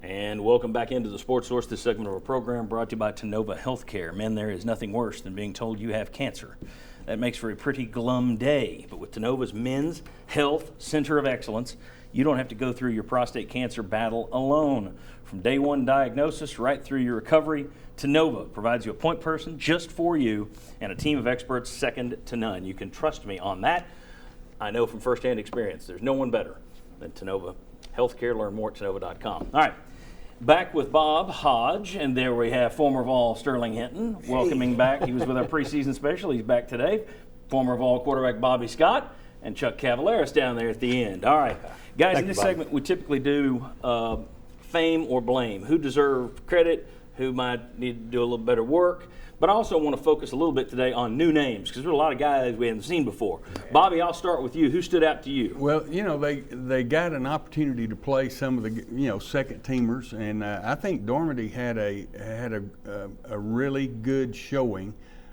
And welcome back into the Sports Source. This segment of our program brought to you by Tennova Healthcare. Men, there is nothing worse than being told you have cancer. That makes for a pretty glum day. But with Tennova's Men's Health Center of Excellence, you don't have to go through your prostate cancer battle alone. From day one diagnosis right through your recovery, Tennova provides you a point person just for you and a team of experts second to none. You can trust me on that. I know from firsthand experience, there's no one better than Tennova Healthcare. Learn more at Tennova.com. All right. Back with Bob Hodge, and there we have former Vol Sterling Hinton welcoming back. He was with our preseason special. He's back today. Former Vol quarterback Bobby Scott and Chuck Cavaleris down there at the end. All right, guys, in this segment we typically do fame or blame. Who deserved credit, who might need to do a little better work. But I also want to focus a little bit today on new names because there are a lot of guys we haven't seen before. Bobby, I'll start with you. Who stood out to you? Well, they got an opportunity to play some of the second teamers, and I think Dormady had a really good showing,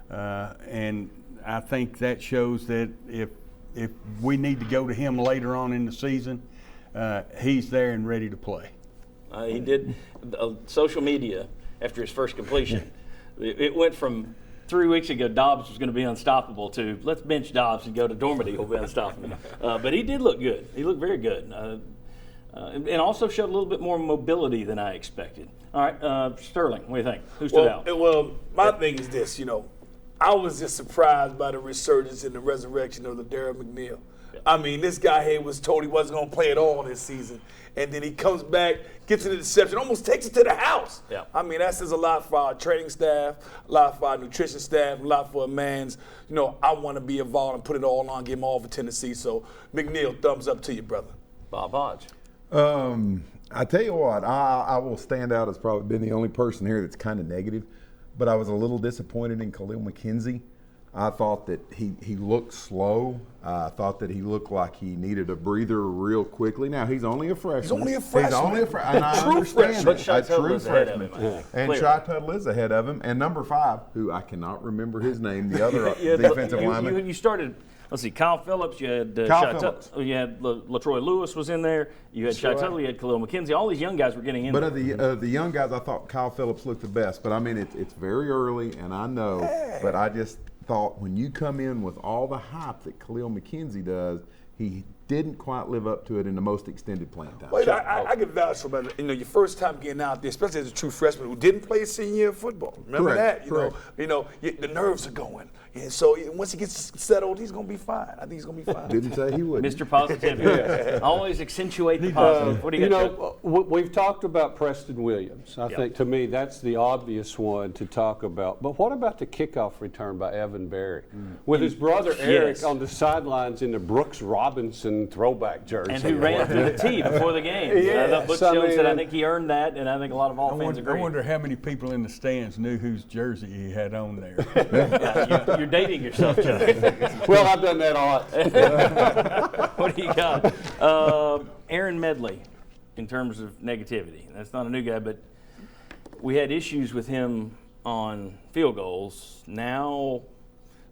and I think that shows that if we need to go to him later on in the season, he's there and ready to play. He did social media after his first completion. It went from 3 weeks ago, Dobbs was going to be unstoppable, to let's bench Dobbs and go to Dormady, who'll be unstoppable. But he did look good. He looked very good. And also showed a little bit more mobility than I expected. All right, Sterling, what do you think? Who stood out? Well, my thing is this, I was just surprised by the resurgence and the resurrection of the Darren McNeil. I mean, this guy here was told he wasn't going to play at all this season. And then he comes back, gets an interception, almost takes it to the house. Yeah. I mean, that says a lot for our training staff, a lot for our nutrition staff, a lot for a man's, I want to be involved and put it all on, give him all for Tennessee. So, McNeil, thumbs up to you, brother. Bob Hodge. I tell you what, I will stand out as probably been the only person here that's kind of negative, but I was a little disappointed in Khalil McKenzie. I thought that he looked slow. I thought that he looked like he needed a breather real quickly. Now, he's only a freshman. He's only a freshman. And I understand But it. Shai A Tuttle true is ahead of freshman. him. And Clearly. Shai Tuttle is ahead of him. And number 5, who I cannot remember his name, the other defensive lineman. You started, let's see, Kyle Phillips, you had Kyle Shai Phillips. Tuttle, you had LaTroy Lewis was in there, you had Shai Tuttle, you had Khalil McKenzie. All these young guys were getting in But there. of the young guys, I thought Kyle Phillips looked the best. But, I mean, it's very early, and I know. But I just thought when you come in with all the hype that Khalil McKenzie does, he didn't quite live up to it in the most extended playing time. Well, I can vouch for that. Your first time getting out there, especially as a true freshman who didn't play senior year football. Remember Correct, that? The nerves are going. And so once he gets settled, he's going to be fine. I think he's going to be fine. Didn't say he wouldn't. Mr. Positivity. Always accentuate the positive. What do you got, Chuck? We've talked about Preston Williams. I think, to me, that's the obvious one to talk about. But what about the kickoff return by Evan Berry? With his brother Eric on the sidelines in the Brooks Robinson throwback jersey. And who ran through the tee before the game. Butch Jones said, I think he earned that, and I think a lot of all fans agree. I wonder how many people in the stands knew whose jersey he had on there. You're dating yourself, Chuck. Well, I've done that a lot. What do you got? Aaron Medley, in terms of negativity. That's not a new guy, but we had issues with him on field goals. Now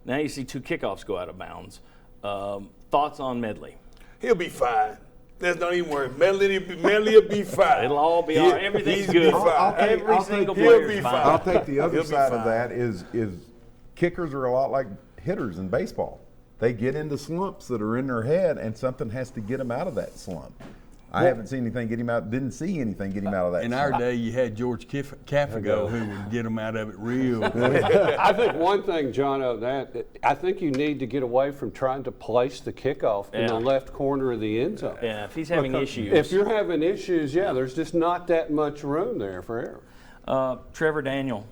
you see 2 kickoffs go out of bounds. Thoughts on Medley? He'll be fine. There's not even worry. Medley will be fine. It'll all be all right. Everything's good. Every single He'll player's be fine. fine. I'll take the other He'll be side of fine. that is kickers are a lot like hitters in baseball. They get into slumps that are in their head, and something has to get them out of that slump. I haven't seen anything get him out. Didn't see anything get him out of that. In slump. our day, you had George Caffigo who would get them out of it real quick. I think one thing, John, I think you need to get away from trying to place the kickoff in the left corner of the end zone. Yeah, if he's having issues. If you're having issues, there's just not that much room there for error. Trevor Daniel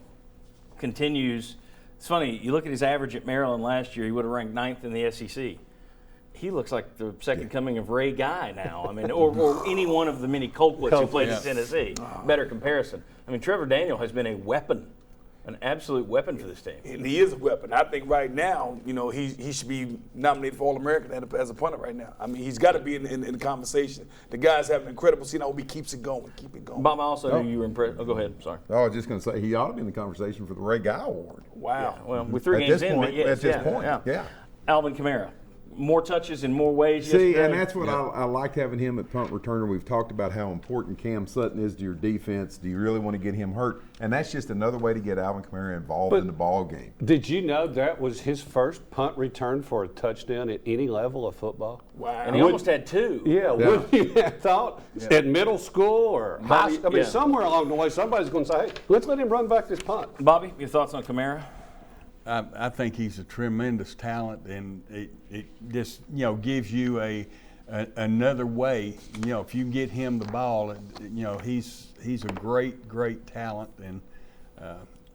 continues. It's funny, you look at his average at Maryland last year, he would have ranked 9th in the SEC. He looks like the second coming of Ray Guy now. I mean, or any one of the many Colquitts who played in Tennessee. Better comparison. I mean, Trevor Daniel has been a weapon, an absolute weapon for this team. And he is a weapon. I think right now, he should be nominated for All-American as a punter right now. I mean, he's got to be in the conversation. The guy's having an incredible season. I hope he keeps it going. Keep it going. Bob, also, you were impressed. Oh, go ahead. Sorry. I was just going to say he ought to be in the conversation for the Ray Guy Award. Wow. Well, with 3 At games this in, point, but yes, at this point, yeah. Alvin Kamara. more touches in more ways See, yesterday. and that's what I liked having him at punt returner. We've talked about how important Cam Sutton is to your defense. Do you really want to get him hurt? And that's just another way to get Alvin Kamara involved in the ball game. Did you know that was his first punt return for a touchdown at any level of football? Wow. And he almost had 2. Yeah, wouldn't you have thought at middle school or high school? I mean, somewhere along the way, somebody's going to say, hey, let's let him run back this punt. Bobby, your thoughts on Kamara? I think he's a tremendous talent, and it just gives you another way. If you get him the ball, he's a great talent, and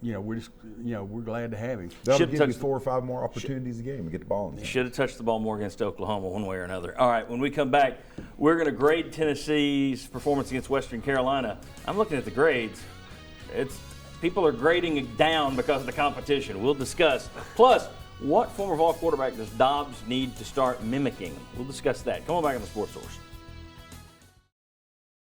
we're glad to have him. That'll Should give you touch 4 or 5 more opportunities a game to get the ball in there. Should have touched the ball more against Oklahoma one way or another. All right, when we come back, we're going to grade Tennessee's performance against Western Carolina. I'm looking at the grades. People are grading it down because of the competition. We'll discuss. Plus, what former Vol quarterback does Dobbs need to start mimicking? We'll discuss that. Come on back on the Sports Source.